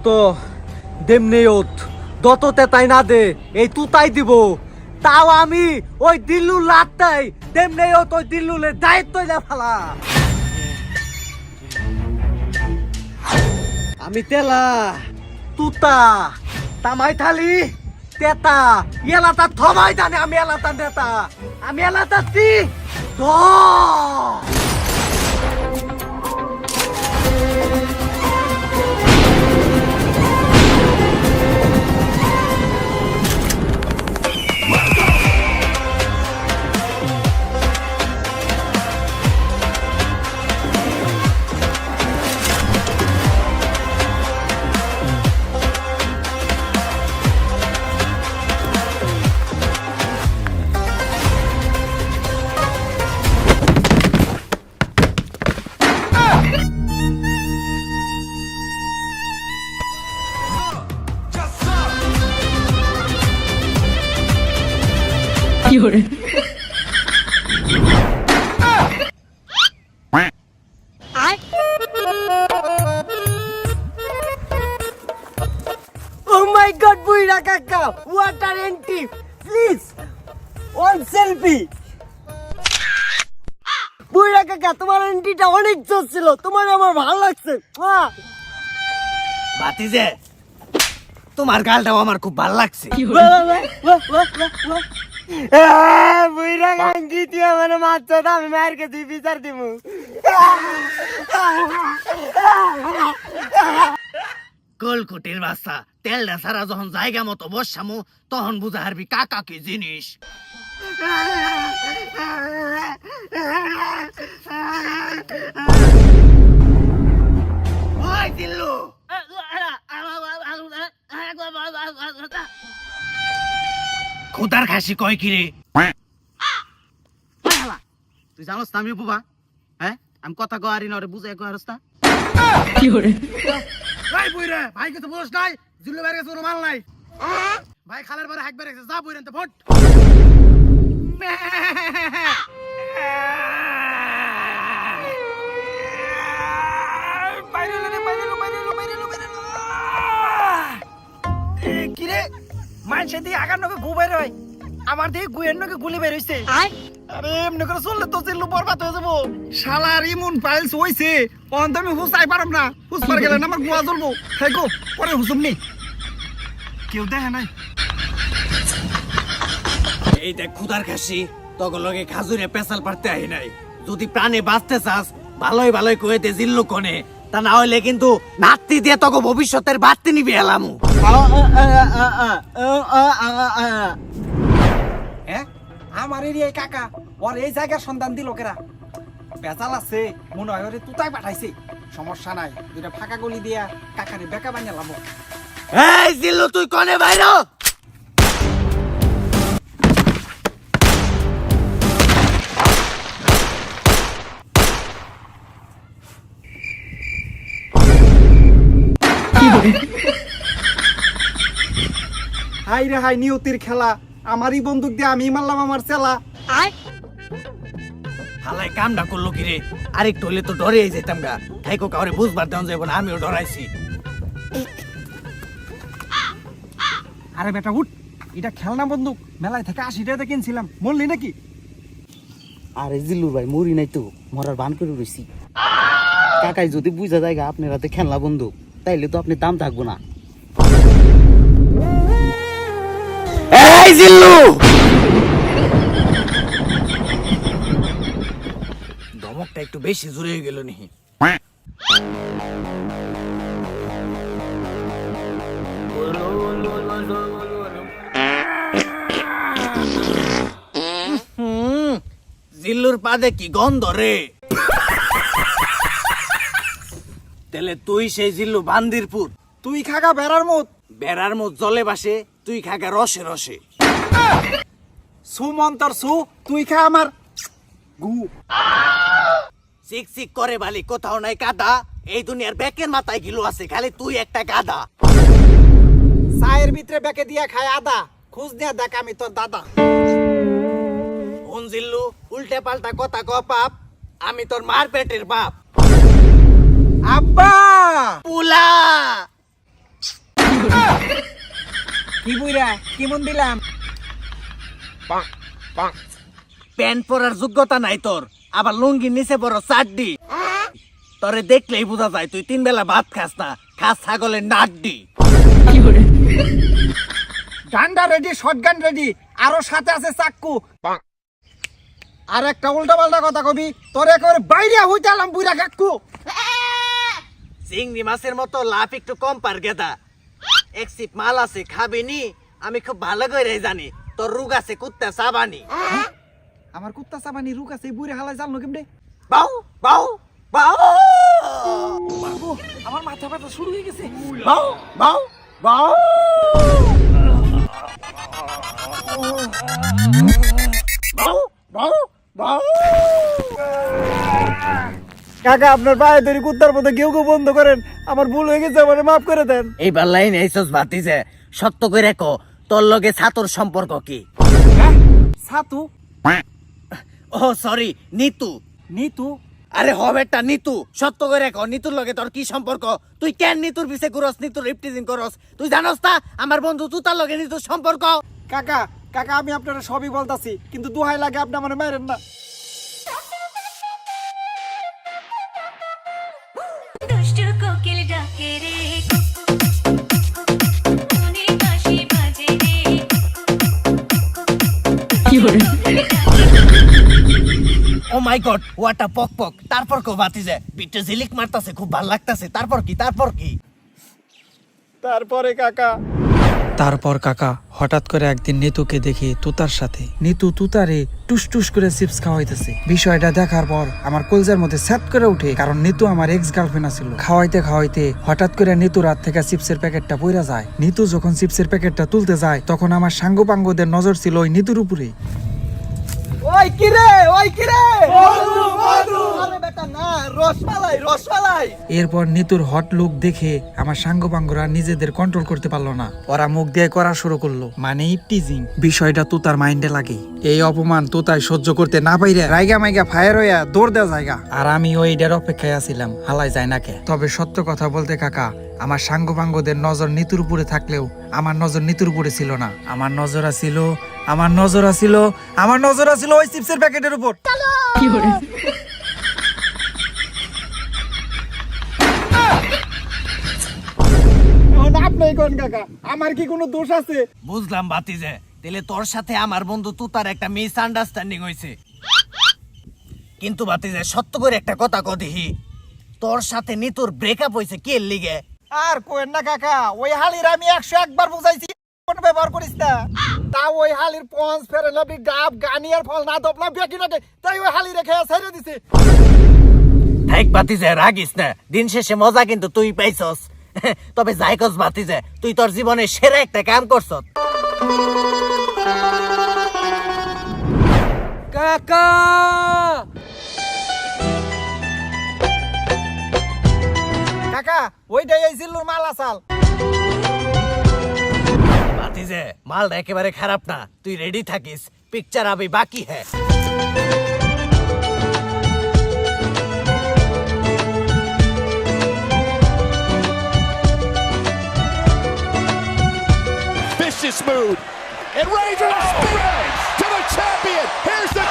তো দেমনেওত দততে তাই না দে এই তুতাই দিব তাও আমি ওই দিল্লু লাটটাই দেমনেওত ওই দিল্লুলে দায়িত্ব না ফেলা আমি তেলা তুতা তামাই থালি তেতা এলাতা থমাই জানে আমি এলাতা নেতা আমি এলাতা তি ধ Oh my God, Buira Kaka! What an entry! Please, one selfie. বুইরা কাকা তোমার এন্ট্রিটা অনেক জোর ছিল তোমার আমার ভালো লাগছে বাতিজে তোমার গালটাও আমার খুব ভালো লাগছে বুইরা গাঙ্গি তুই আমার মারছ তো আমি মায়ের কাছে বিচার দিব কলকুটির বাচ্চা তেলটা সারা যখন জায়গা মতো বসামো তখন বুঝা হারবি কাকা কি জিনিস ওই দিল্লু খোদার খাসি কয় কি রে তুই জানোস না আমি বুবা হ্যাঁ আমি কথা কয়ারি না রে বুঝাই কয়ারস না কি করে ভাই বইরে ভাই কিছু বলছ নাই জিল্লু বাইরে কোনো মাল নাই ভাই খালের বারে হাক বেরে যা বইরেন তো ফট কিরে মানুষের দিয়ে আগার নকে গু বের হয় আমার দিয়ে গুয়ের নকে গুলি বের হইছে আরে এমনি করে চললে তো জিল্লু বরবাদ হয়ে যাবো শালার ইমুন ফাইলস হইছে অন তুমি হুসাই পারম না হুসপার গেলে না আমার গুয়া জ্বলবো থাকো পরে হুসুম নি কেউ দেখে নাই এই দেখ খুদার খাসি তখন লগে খাজুরে পেশাল পারতে আহি নাই যদি প্রাণে বাঁচতে চাস ভালোই ভালোই কয়ে দে জিল্লু কোনে তা না হইলে কিন্তু নাতি দিয়ে তোকে ভবিষ্যতের বাড়তে নিবি এলামু আমার এরিয়ায় কাকা ওর এই জায়গার সন্ধান দিল কেরা পেঁচাল আছে মনে হয় ওরে তুতাই পাঠাইছে সমস্যা নাই দুটা ফাঁকা গলি দিয়া কাকারে বেকা বানিয়ে লাভ এই জিল্লু তুই কোনে বাইরো হাই রে হাই নিয়তির খেলা আমারই বন্দুক দিয়ে আমি মারলাম আমার চেলা হালাই কামটা করলো কি রে আরেকটু হলে তো ডরে যেতাম গা খাইকো কাউরে বুঝবার দেওয়া যাবো না আমিও ডরাইছি আরে বেটা উঠ এটা খেলনা বন্দুক মেলায় থেকে 80 টাকা কিনছিলাম মরলি নাকি আরে জিল্লুর ভাই মরি নাই তো মরার বান করে রইছি কাকাই যদি বুঝা যায় আপনার হাতে খেলনা বন্দুক তাইলে তো আপনি দাম থাকবো না এই জিল্লু দমকটা একটু বেশি জোরে হয়ে গেল নি জিল্লুর পাদে কি গন্ধ রে তাহলে তুই সেই জিল্লু বান্দিরপুর তুই খাগা বেড়ার মুখ জলে বাসে তুই খাগা রসে রসে সুমন্তর সু তুই খা আমার গু চিক চিক করে বালি কোথাও নাই কাদা এই দুনিয়ার বেকের মাথায় গিলু আছে খালি তুই একটা গাদা চায়ের ভিতরে বেকে দিয়া খায় আদা খুঁজ দিয়া দেখ আমি তোর দাদা হুন জিল্লু উল্টে পাল্টা কথা ক পাপ আমি তোর মার পেটের বাপ আব্বা পুলা কি বুইরা কেমন দিলাম? প্যান্ট পরার যোগ্যতা নাই তোর, আবার লুঙ্গির নিচে বড় চাড্ডি। তোরে দেখলেই বোঝা যায় তুই 3 বেলা ভাত খাস না, খাস ছাগলের নাড্ডি। ডান্ডা রেডি, শটগান রেডি, আরো সাথে আছে চাক্কু। আর একটা উল্টা পাল্টা কথা কবি, তোর একেবারে বাইরে হইতে আলাম বুইরা কাক্কু। চিংড়ি মাছের মতো লাভ একটু কম পার গেদা। এক সিপ মাল আছে খাবি নি? আমি খুব ভালো করে জানি তোর রোগ আছে কুত্তা চাবানি। আমার কুত্তা সাবানি রুক আছে, বুইরা হালাই জানলো কেমনে? বাউ বাউ বাউ বাবু, আমার মাথা ব্যথা শুরু হয়ে গেছে। বাউ বাউ বাউ বাউ বাউ বাউ। কাকা আপনার পায়ে ধরে কুত্তার মতো কেউ কেউ বন্ধ করেন, আমার ভুল হয়ে গেছে, আমার মাফ করে দেন। এইবার লাইন এইসব ভাতিজে সত্য করে কো, তোর লগে ছাতর সম্পর্ক কি? ছাতু? ও সরি, নিতু। নিতু? আরে হবেটা নিতু, সত্য করে কো, নিতুর লগে তোর কি সম্পর্ক? তুই কেন নিতুর পিছে ঘুরস, নিতুর রিপটিজিং করস? তুই জানোস তা আমার বন্ধু তুতার লগে নিতুর সম্পর্ক? কাকা কাকা আমি আপনারা সবই বলতাছি, কিন্তু দোহাই লাগে আপনি আমার মেরেন না। দুষ্টু কোকিল ডাকে রে, মনে বাঁশি বাজে রে। ও মাই গড, হোয়াট আ পক পক। তারপর কো ভাতিজে, বিটে ঝিলিক মারতাছে, খুব ভাল লাগতাছে। তারপর কি? তারপর কি? তারপরে কাকা তারপর কাকা হঠাৎ করে একদিন নিতুকে দেখি তুতার সাথে। নিতু তুতারে টুস টুস করে চিপস খাওয়াইতেছে। বিষয়টা দেখার পর আমার কলজার মধ্যে স্যাট করে উঠে, কারণ নিতু আমার এক্স গার্লফ্রেন্ড ছিল। খাওয়াইতে খাওয়াইতে হঠাৎ করে নিতুর হাত থেকে চিপসের প্যাকেটটা পইরা যায়। নিতু যখন চিপসের প্যাকেটটা তুলতে যায়, তখন আমার সাঙ্গপাঙ্গদের নজর ছিল ওই নিতুর উপরে। ওই কিরে, ওই কিরে, আরে বেটা না, রসমালাই রসমালাই। এরপর নিতুর হট লুক দেখে আমার সাঙ্গপাঙ্গরা নিজেদের কন্ট্রোল করতে পারলো না, ওরা মুখ দিয়ে করা শুরু করলো, মানে টিজিং। বিষয়টা তুতার মাইন্ডে লাগে। এই অপমান তুতাই সহ্য করতে না পাইরে রাইগা মাইগা ফায়ার হইয়া দৌড় দেওয়া জায়গা। আর আমি ওইটার অপেক্ষায় আছিলাম, হালাই যায় না কে। তবে সত্য কথা বলতে কাকা, আমার সাঙ্গপাঙ্গদের নজর নিতুর উপরে থাকলেও আমার নজর নিতুর উপরে ছিল না। আমার নজর আছিল ওই চিপসের প্যাকেটের উপর। আপনি কোন কাকা, আমার কি কোনো দোষ আছে? বুঝলাম ভাতিজে, তাহলে তোর সাথে আমার বন্ধু তুতার একটা মিস আন্ডারস্ট্যান্ডিং হয়েছে। কিন্তু ভাতিজে সত্য করে একটা কথা কদিহি, তোর সাথে নিতুর ব্রেকআপ হয়েছে কে লিগে? আর কোয়েন না কাকা, ওই হালির আমি 101 বার বুঝাইছি কোন ব্যবহার করিস না। তা ওই হালির পঞ্চ ফেরে লাবি ডাব গানিয়ার ফল না দপলা বেকি না, তাই ওই হালি রেখে ছেড়ে দিছে। থাক ভাতিজে, রাগিস না, দিন শেষে মজা কিন্তু তুই পাইছস। তবে যাই কস ভাতিজে, তুই তোর জীবনে সেরা একটা কাম করছস। কাকা কাকা ওইটাই এই জিল্লুর মাল আসাল। ভাতিজে মালটা একেবারে খারাপ না, তুই রেডি থাকিস, পিকচার আবি বাকি হ্যাঁ। Vicious move. And Razor spins to the champion. Here's the